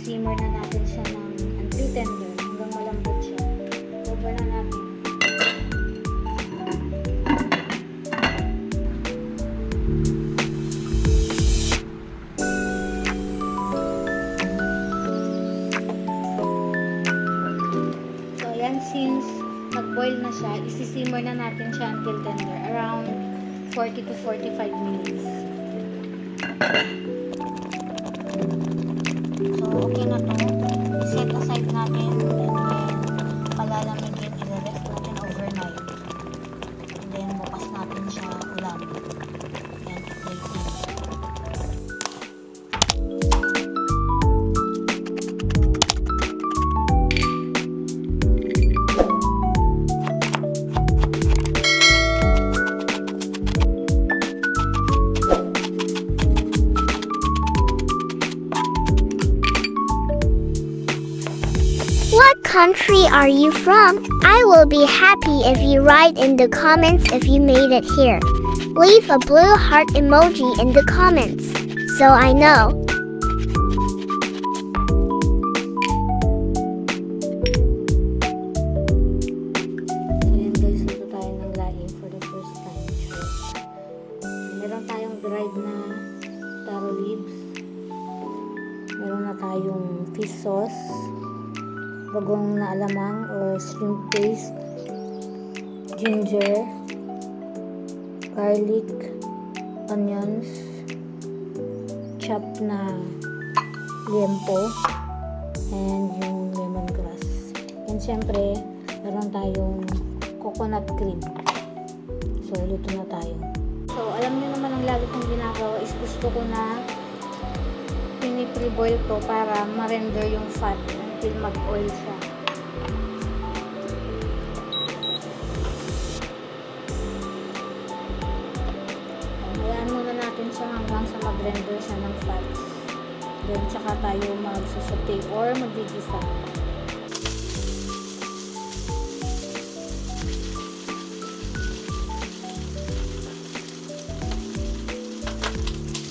simmer na natin siya ng until tender hanggang malambot siya. Cover na natin. So ayan, since nag-boil na siya, isi-simmer na natin siya until tender, around 40 to 45 minutes. So, okay na to. I-set aside natin and then palalamigin, i-rest natin overnight. And then bukas natin siya ulam. Yan, i-plating. What country are you from? I will be happy if you write in the comments if you made it here. Leave a blue heart emoji in the comments, so I know. So yan guys, luto tayo ng laing for the first time. Meron tayong dried na taro leaves. Meron na tayong fish sauce, bagong na alamang or shrimp paste, ginger, garlic, onions, chopped na liempo, and yung lemongrass. And syempre, meron tayong coconut cream. So, luto na tayo. So, alam niyo naman ang lagi kong ginagawa is gusto ko na pini-pre-boil to para ma-render yung fat until mag-oil siya. Hayaan muna natin siya hanggang sa mag-render siya ng fats. Then, tsaka tayo mag-saute or mag-gigisa.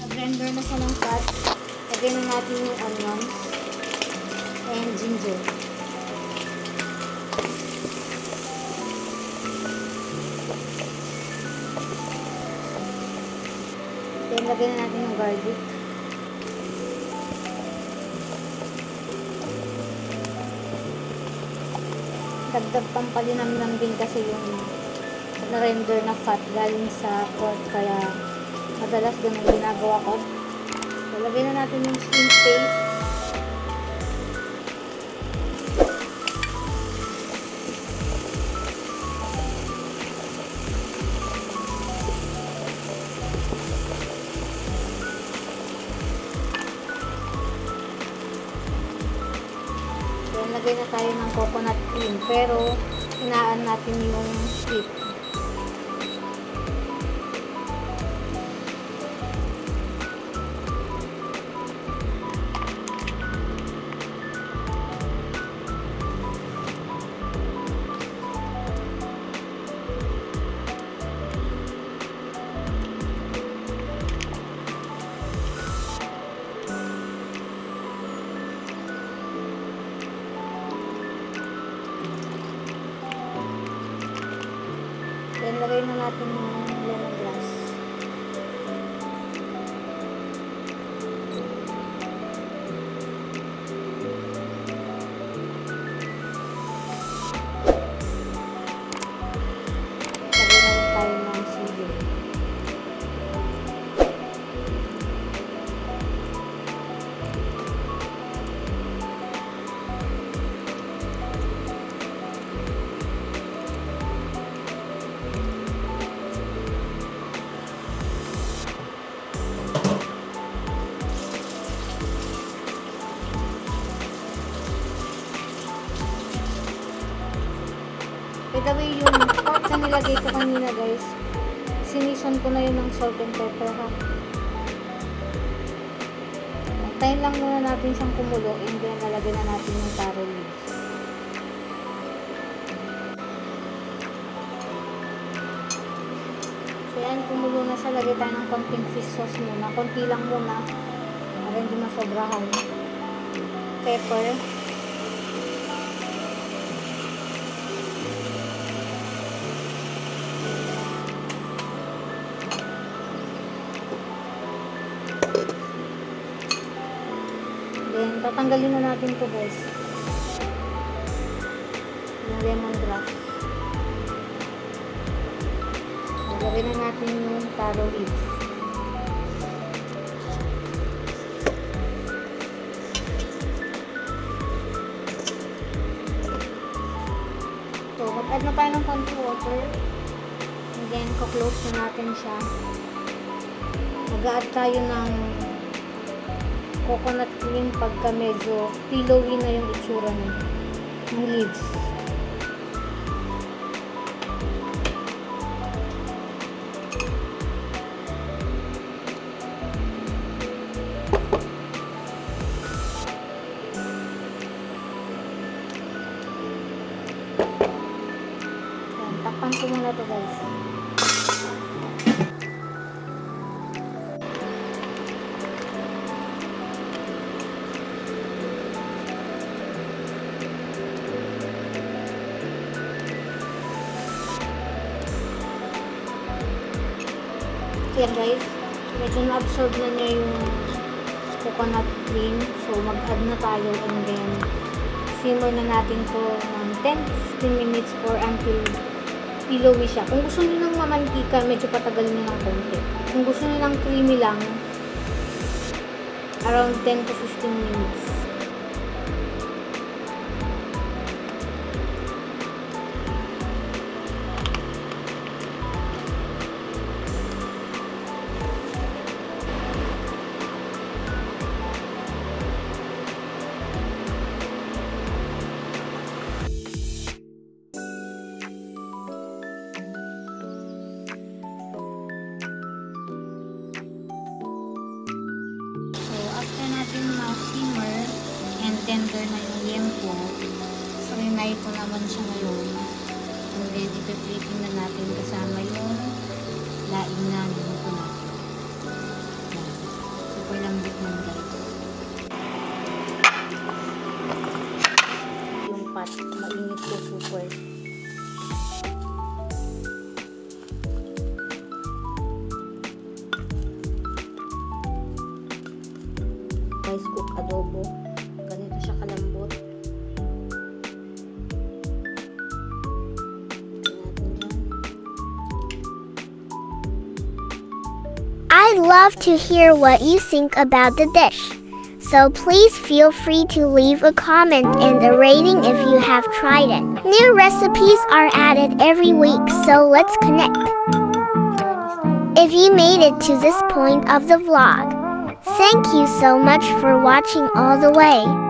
Nag-render na siya ng fats. Lagyan na natin yung onions and ginger. Then, lagyan na natin yung garlic. dagdag pampalinamnam din kasi yung na-render na fat galing sa pork, kaya madalas ganun ginagawa ko. Lalagay na natin yung shrimp paste. Then lagay na tayo ng coconut cream, pero hinaan natin yung heat. Then, lagay na natin yung lemongrass. Lagay na rin tayo ng sili. By the way, yung pork na nilagay ko kanina guys, sinison ko na yun ng salt and pepper ha. Tayin lang muna natin siyang kumulo, and then nalagay na natin yung taro leaves. So yan, kumulo na siya. Lagay tayo ng konting fish sauce muna. Konti lang muna para hindi masobrahan. Pepper. Then, tatanggalin na natin to guys. Yung lemongrass. Lagyan na natin yung taro leaves. So, mag-add na tayo ng konti water. And then, ko-close na natin siya. Mag-add tayo ng coconut cream pagka medyo pillowy na yung itsura ng leaves. Yan, takpan ko muna to guys. Yan guys, medyo na-absorb na niya yung coconut cream. So, mag-add na tayo, and then simmer na natin to ng 10-15 minutes or until pillowy siya. Kung gusto niyo ng mamantika, medyo patagalin niyo ng konti. Kung gusto niyo ng creamy lang, around 10 to 15 minutes. Ma-simmer and tender na yung liempo. So, rinay ko naman siya ngayon. And then, ito-plating na natin kasama yung laing na niluto natin. Super lambot ng guys. Yung pot, mainit ko super. Rice cook adobo. Ganito siya kalambot. I'd love to hear what you think about the dish. So please feel free to leave a comment and a rating if you have tried it. New recipes are added every week, so let's connect. If you made it to this point of the vlog, thank you so much for watching all the way.